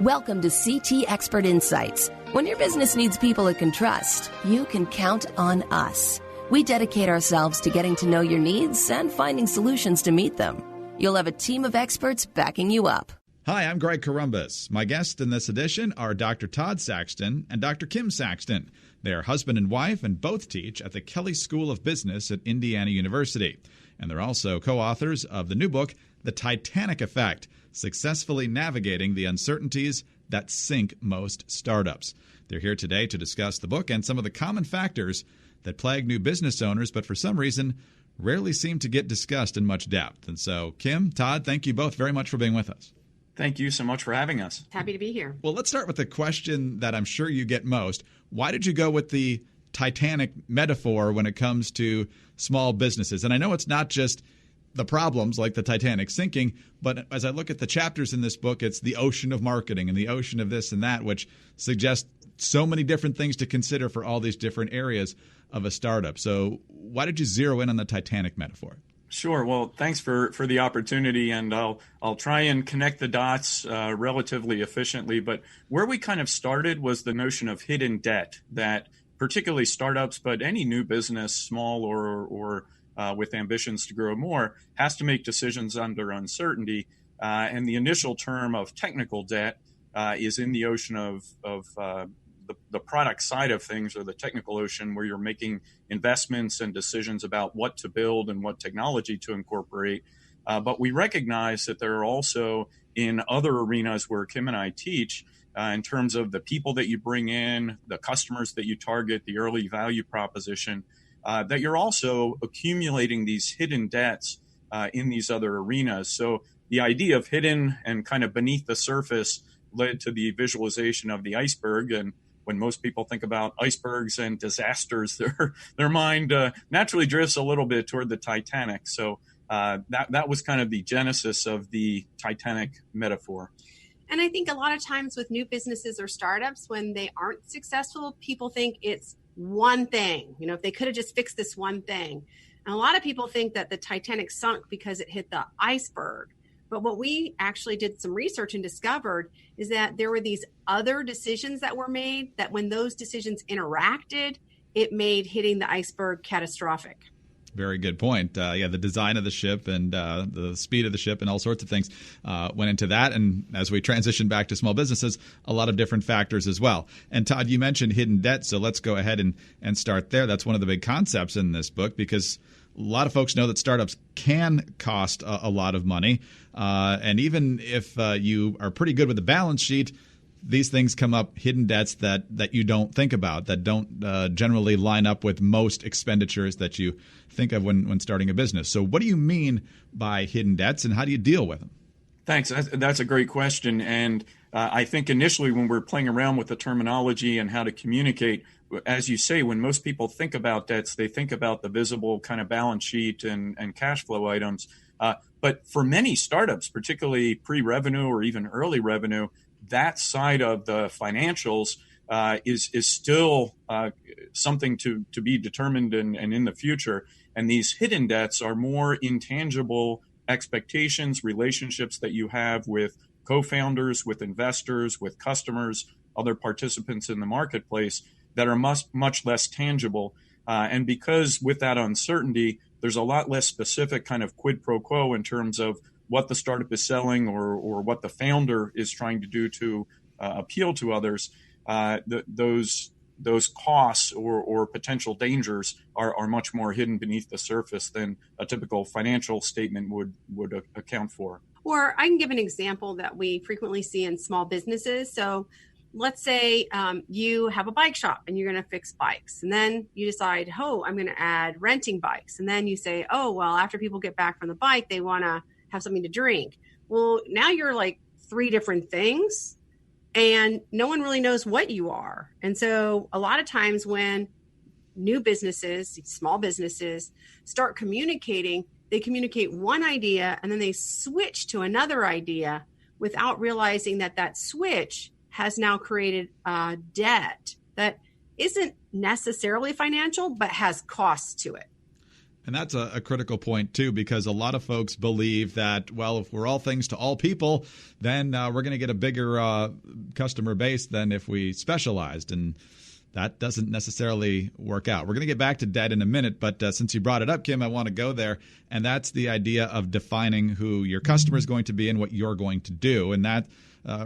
Welcome to CT Expert Insights. When your business needs people it can trust, you can count on us. We dedicate ourselves to getting to know your needs and finding solutions to meet them. You'll have a team of experts backing you up. Hi, I'm Greg Corombos. My guests in this edition are Dr. Todd Saxton and Dr. Kim Saxton. They are husband and wife and both teach at the Kelley School of Business at Indiana University. And they're also co-authors of the new book, The Titanic Effect, Successfully Navigating the Uncertainties That Sink Most Startups. They're here today to discuss the book and some of the common factors that plague new business owners, but for some reason rarely seem to get discussed in much depth. And so, Kim, Todd, thank you both very much for being with us. Thank you so much for having us. Happy to be here. Well, let's start with the question that I'm sure you get most. Why did you go with the Titanic metaphor when it comes to small businesses? And I know it's not just the problems like the Titanic sinking, but as I look at the chapters in this book, it's the ocean of marketing and the ocean of this and that, which suggests so many different things to consider for all these different areas of a startup. So why did you zero in on the Titanic metaphor? Sure. Well, thanks for the opportunity, and I'll try and connect the dots relatively efficiently. But where we kind of started was the notion of hidden debt that particularly startups, but any new business, small or with ambitions to grow more, has to make decisions under uncertainty. And the initial term of technical debt is in the ocean of the product side of things, or the technical ocean, where you're making investments and decisions about what to build and what technology to incorporate. But we recognize that there are also in other arenas where Kim and I teach, in terms of the people that you bring in, the customers that you target, the early value proposition, that you're also accumulating these hidden debts in these other arenas. So the idea of hidden and kind of beneath the surface led to the visualization of the iceberg. And when most people think about icebergs and disasters, their mind naturally drifts a little bit toward the Titanic. So that was kind of the genesis of the Titanic metaphor. And I think a lot of times with new businesses or startups, when they aren't successful, people think it's one thing. You know, if they could have just fixed this one thing. And a lot of people think that the Titanic sunk because it hit the iceberg. But what we actually did some research and discovered is that there were these other decisions that were made that when those decisions interacted, it made hitting the iceberg catastrophic. Very good point. The design of the ship and the speed of the ship and all sorts of things went into that. And as we transition back to small businesses, a lot of different factors as well. And Todd, you mentioned hidden debt, so let's go ahead and start there. That's one of the big concepts in this book, because a lot of folks know that startups can cost a lot of money. And even if you are pretty good with the balance sheet, these things come up, hidden debts that you don't think about, that don't generally line up with most expenditures that you think of when starting a business. So what do you mean by hidden debts, and how do you deal with them? Thanks. That's a great question. And I think initially when we're playing around with the terminology and how to communicate, as you say, when most people think about debts, they think about the visible kind of balance sheet and cash flow items. But for many startups, particularly pre-revenue or even early revenue, that side of the financials is still something to be determined and in the future. And these hidden debts are more intangible expectations, relationships that you have with co-founders, with investors, with customers, other participants in the marketplace that are much less tangible. And because with that uncertainty, there's a lot less specific kind of quid pro quo in terms of what the startup is selling or what the founder is trying to do to appeal to others, those costs or potential dangers are much more hidden beneath the surface than a typical financial statement would account for. Or I can give an example that we frequently see in small businesses. So let's say you have a bike shop and you're going to fix bikes. And then you decide, I'm going to add renting bikes. And then you say, after people get back from the bike, they want to have something to drink. Well, now you're like three different things and no one really knows what you are. And so a lot of times when new businesses, small businesses start communicating, they communicate one idea and then they switch to another idea without realizing that switch has now created a debt that isn't necessarily financial, but has costs to it. And that's a critical point, too, because a lot of folks believe that, well, if we're all things to all people, then we're going to get a bigger customer base than if we specialized. And that doesn't necessarily work out. We're going to get back to debt in a minute, but since you brought it up, Kim, I want to go there. And that's the idea of defining who your customer is going to be and what you're going to do. And that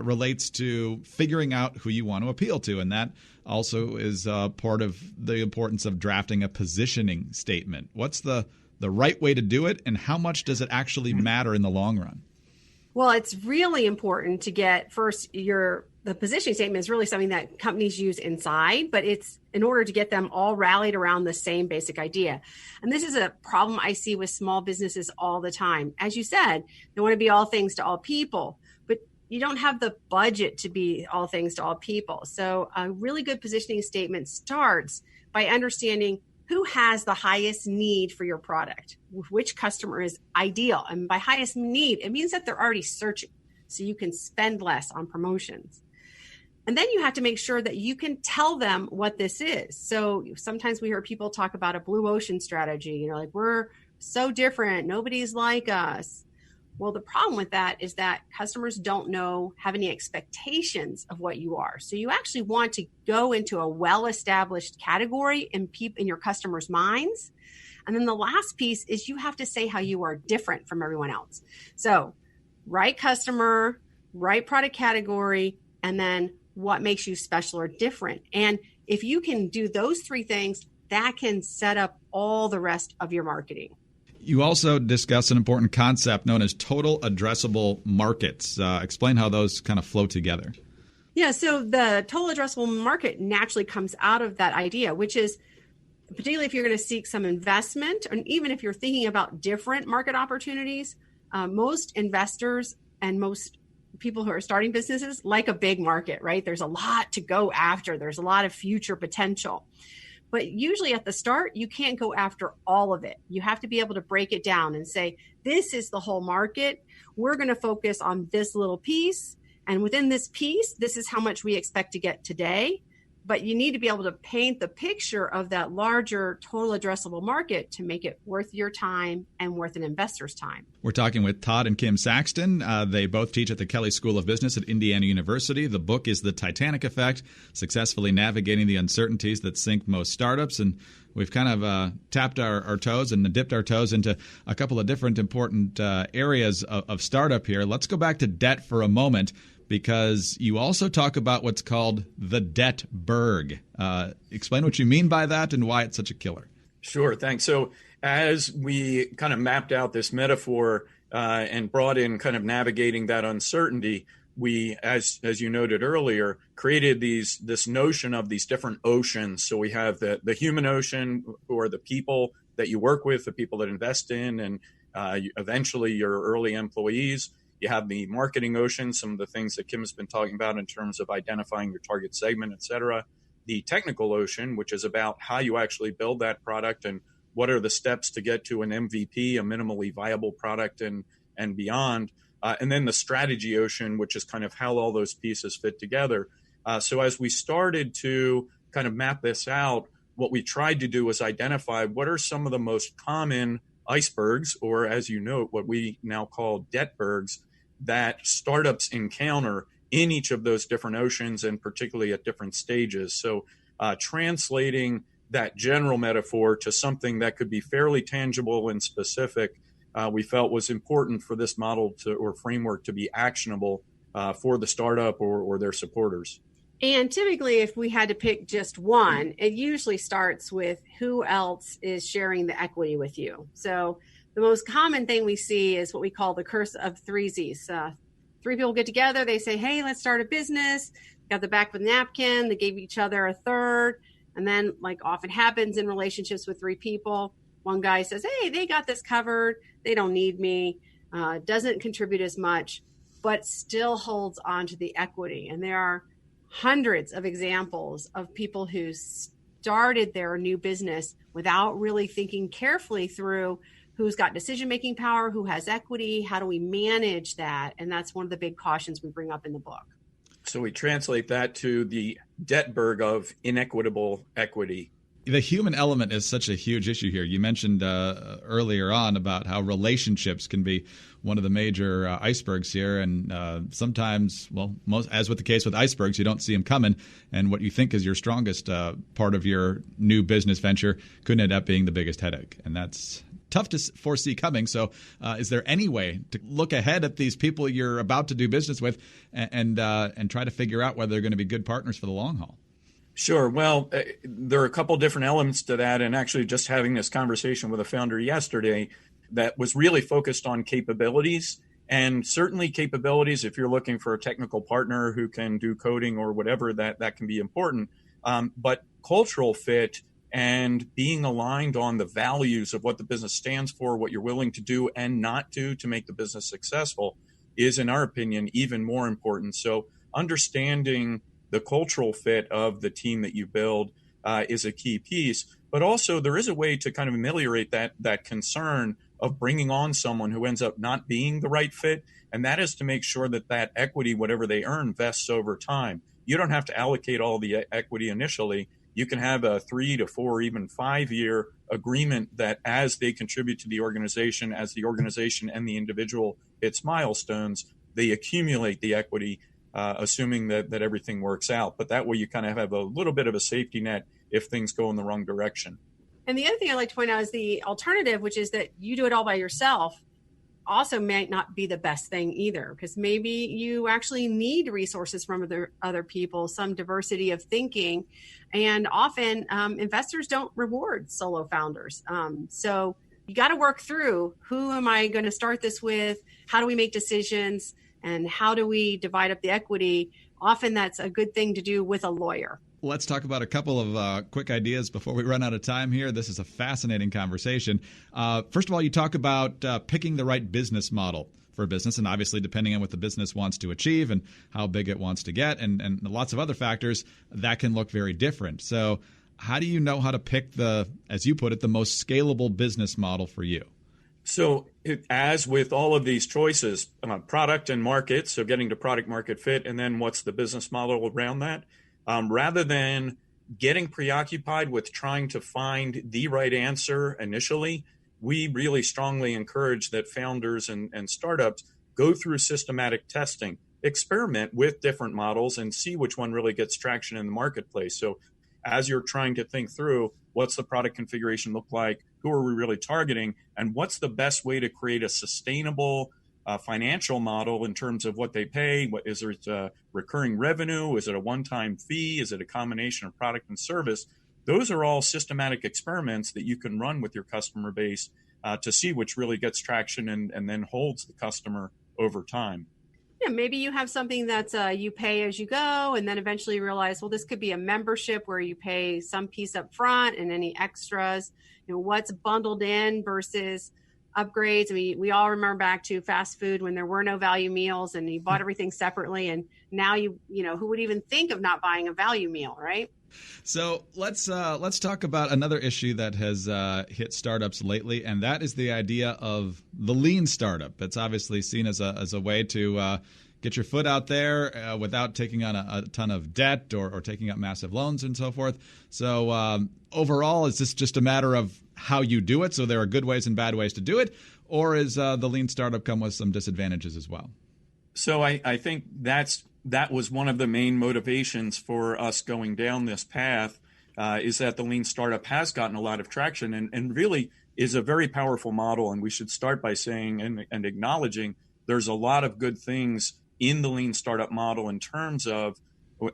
relates to figuring out who you want to appeal to. And that also is part of the importance of drafting a positioning statement. What's the right way to do it, and how much does it actually matter in the long run? Well, it's really important to get first the positioning statement is really something that companies use inside, but it's in order to get them all rallied around the same basic idea. And this is a problem I see with small businesses all the time. As you said, they want to be all things to all people, but you don't have the budget to be all things to all people. So a really good positioning statement starts by understanding who has the highest need for your product, which customer is ideal. And by highest need, it means that they're already searching, so you can spend less on promotions. And then you have to make sure that you can tell them what this is. So sometimes we hear people talk about a blue ocean strategy, like we're so different, nobody's like us. Well, the problem with that is that customers don't have any expectations of what you are. So you actually want to go into a well-established category in your customers' minds. And then the last piece is you have to say how you are different from everyone else. So right customer, right product category, and then what makes you special or different. And if you can do those three things, that can set up all the rest of your marketing. You also discuss an important concept known as total addressable markets. Explain how those kind of flow together. Yeah, so the total addressable market naturally comes out of that idea, which is particularly if you're going to seek some investment, and even if you're thinking about different market opportunities, most investors and most people who are starting businesses like a big market, right? There's a lot to go after. There's a lot of future potential. But usually at the start, you can't go after all of it. You have to be able to break it down and say, this is the whole market. We're going to focus on this little piece. And within this piece, this is how much we expect to get today. But you need to be able to paint the picture of that larger total addressable market to make it worth your time and worth an investor's time. We're talking with Todd and Kim Saxton. They both teach at the Kelley School of Business at Indiana University. The book is The Titanic Effect, Successfully Navigating the Uncertainties That Sink Most Startups. And we've kind of tapped our toes and dipped our toes into a couple of different important areas of startup here. Let's go back to debt for a moment, because you also talk about what's called the Dettberg. Explain what you mean by that and why it's such a killer. Sure, thanks. So as we kind of mapped out this metaphor and brought in kind of navigating that uncertainty, we, as you noted earlier, created this notion of these different oceans. So we have the human ocean, or the people that you work with, the people that invest in, and eventually your early employees. You have the marketing ocean, some of the things that Kim has been talking about in terms of identifying your target segment, et cetera. The technical ocean, which is about how you actually build that product and what are the steps to get to an MVP, a minimally viable product, and beyond. And then the strategy ocean, which is kind of how all those pieces fit together. So as we started to kind of map this out, what we tried to do was identify what are some of the most common icebergs, or as you note, what we now call Dettbergs, that startups encounter in each of those different oceans, and particularly at different stages. So translating that general metaphor to something that could be fairly tangible and specific, we felt was important for this model or framework to be actionable for the startup or their supporters. And typically, if we had to pick just one, it usually starts with who else is sharing the equity with you. So the most common thing we see is what we call the curse of threesies. Three people get together, they say, hey, let's start a business. Got the back of a napkin, they gave each other a third. And then, like often happens in relationships with three people, one guy says, hey, they got this covered. They don't need me. Doesn't contribute as much, but still holds on to the equity. And there are hundreds of examples of people who started their new business without really thinking carefully through who's got decision-making power, who has equity, how do we manage that? And that's one of the big cautions we bring up in the book. So we translate that to the Dettberg of inequitable equity. The human element is such a huge issue here. You mentioned earlier on about how relationships can be one of the major icebergs here, and sometimes, as with the case with icebergs, you don't see them coming, and what you think is your strongest part of your new business venture could end up being the biggest headache, and that's tough to foresee coming. So is there any way to look ahead at these people you're about to do business with and try to figure out whether they're going to be good partners for the long haul? Sure. Well, there are a couple different elements to that. And actually just having this conversation with a founder yesterday that was really focused on capabilities, and certainly capabilities, if you're looking for a technical partner who can do coding or whatever, that can be important. But cultural fit and being aligned on the values of what the business stands for, what you're willing to do and not do to make the business successful is, in our opinion, even more important. So understanding the cultural fit of the team that you build is a key piece. But also there is a way to kind of ameliorate that concern of bringing on someone who ends up not being the right fit. And that is to make sure that equity, whatever they earn, vests over time. You don't have to allocate all the equity initially. You can have a 3 to 4, even 5-year agreement that as they contribute to the organization, as the organization and the individual hits milestones, they accumulate the equity, assuming that everything works out. But that way you kind of have a little bit of a safety net if things go in the wrong direction. And the other thing I'd like to point out is the alternative, which is that you do it all by yourself, also might not be the best thing either, because maybe you actually need resources from other people, some diversity of thinking. And often investors don't reward solo founders. So you got to work through, who am I going to start this with? How do we make decisions? And how do we divide up the equity? Often that's a good thing to do with a lawyer. Let's talk about a couple of quick ideas before we run out of time here. This is a fascinating conversation. First of all, you talk about picking the right business model for a business, and obviously depending on what the business wants to achieve and how big it wants to get and lots of other factors, that can look very different. So how do you know how to pick as you put it, the most scalable business model for you? So as with all of these choices, product and market, so getting to product market fit, and then what's the business model around that, rather than getting preoccupied with trying to find the right answer initially, we really strongly encourage that founders and startups go through systematic testing, experiment with different models and see which one really gets traction in the marketplace. So as you're trying to think through what's the product configuration look like, who are we really targeting, and what's the best way to create a sustainable financial model in terms of what they pay, is it recurring revenue, is it a one-time fee, is it a combination of product and service? Those are all systematic experiments that you can run with your customer base to see which really gets traction and then holds the customer over time. Yeah, maybe you have something that's you pay as you go, and then eventually realize, well, this could be a membership where you pay some piece up front and any extras. What's bundled in versus upgrades. I mean, we all remember back to fast food when there were no value meals and you bought everything separately. And now you know, who would even think of not buying a value meal, right? So let's talk about another issue that has hit startups lately, and that is the idea of the lean startup. It's obviously seen as a way to get your foot out there without taking on a ton of debt or taking up massive loans and so forth. So overall, is this just a matter of how you do it? So there are good ways and bad ways to do it, or is the lean startup come with some disadvantages as well? So I think that was one of the main motivations for us going down this path, is that the lean startup has gotten a lot of traction and really is a very powerful model. And we should start by saying and acknowledging there's a lot of good things in the lean startup model in terms of,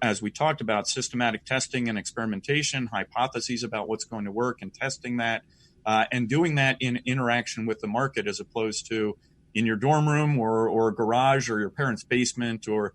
as we talked about, systematic testing and experimentation, hypotheses about what's going to work and testing that, and doing that in interaction with the market as opposed to in your dorm room or garage or your parents' basement or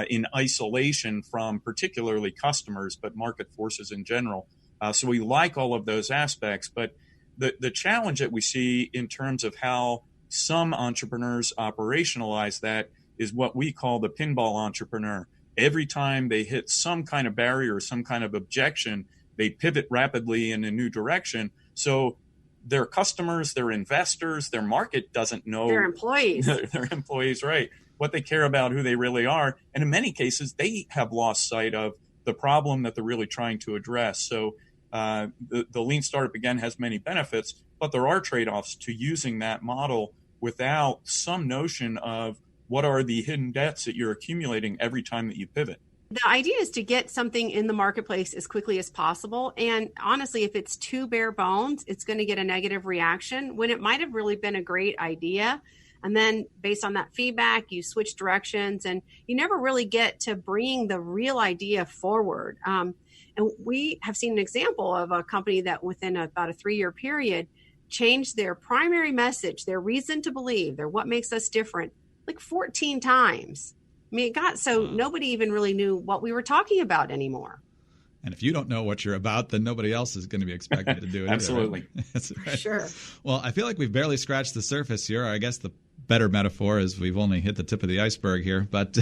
in isolation from particularly customers, but market forces in general. So we like all of those aspects, but the challenge that we see in terms of how some entrepreneurs operationalize that is what we call the pinball entrepreneur. Every time they hit some kind of barrier, some kind of objection, they pivot rapidly in a new direction. So their customers, their investors, their market doesn't know. Their employees. Their employees, right. What they care about, who they really are. And in many cases, they have lost sight of the problem that they're really trying to address. So the lean startup, again, has many benefits, but there are trade-offs to using that model without some notion of what are the hidden debts that you're accumulating every time that you pivot. The idea is to get something in the marketplace as quickly as possible. And honestly, if it's too bare bones, it's going to get a negative reaction when it might have really been a great idea. And then based on that feedback, you switch directions and you never really get to bringing the real idea forward. And we have seen an example of a company that within about a 3-year period changed their primary message, their reason to believe, their what makes us different, like 14 times. I mean, it got so nobody even really knew what we were talking about anymore. And if you don't know what you're about, then nobody else is going to be expected to do it. Absolutely. Either, right? That's right. Sure. Well, I feel like we've barely scratched the surface here. I guess the better metaphor is we've only hit the tip of the iceberg here. But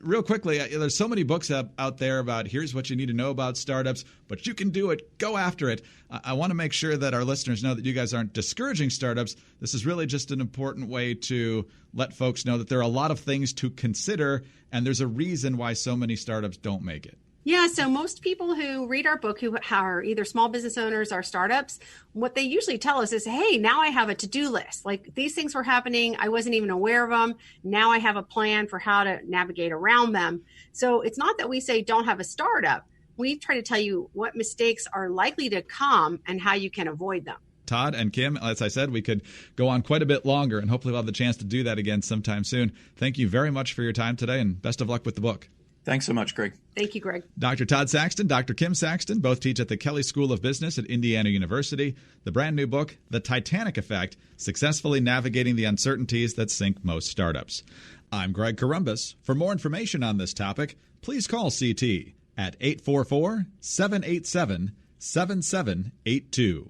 real quickly, there's so many books out there about here's what you need to know about startups, but you can do it. Go after it. I want to make sure that our listeners know that you guys aren't discouraging startups. This is really just an important way to let folks know that there are a lot of things to consider, and there's a reason why so many startups don't make it. Yeah, so most people who read our book who are either small business owners or startups, what they usually tell us is, hey, now I have a to-do list. Like these things were happening. I wasn't even aware of them. Now I have a plan for how to navigate around them. So it's not that we say don't have a startup. We try to tell you what mistakes are likely to come and how you can avoid them. Todd and Kim, as I said, we could go on quite a bit longer, and hopefully we'll have the chance to do that again sometime soon. Thank you very much for your time today, and best of luck with the book. Thanks so much, Greg. Thank you, Greg. Dr. Todd Saxton, Dr. Kim Saxton, both teach at the Kelley School of Business at Indiana University. The brand new book, The Titanic Effect, Successfully Navigating the Uncertainties That Sink Most Startups. I'm Greg Corombos. For more information on this topic, please call CT at 844-787-7782.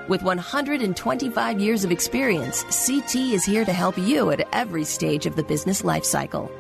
With 125 years of experience, CT is here to help you at every stage of the business life cycle.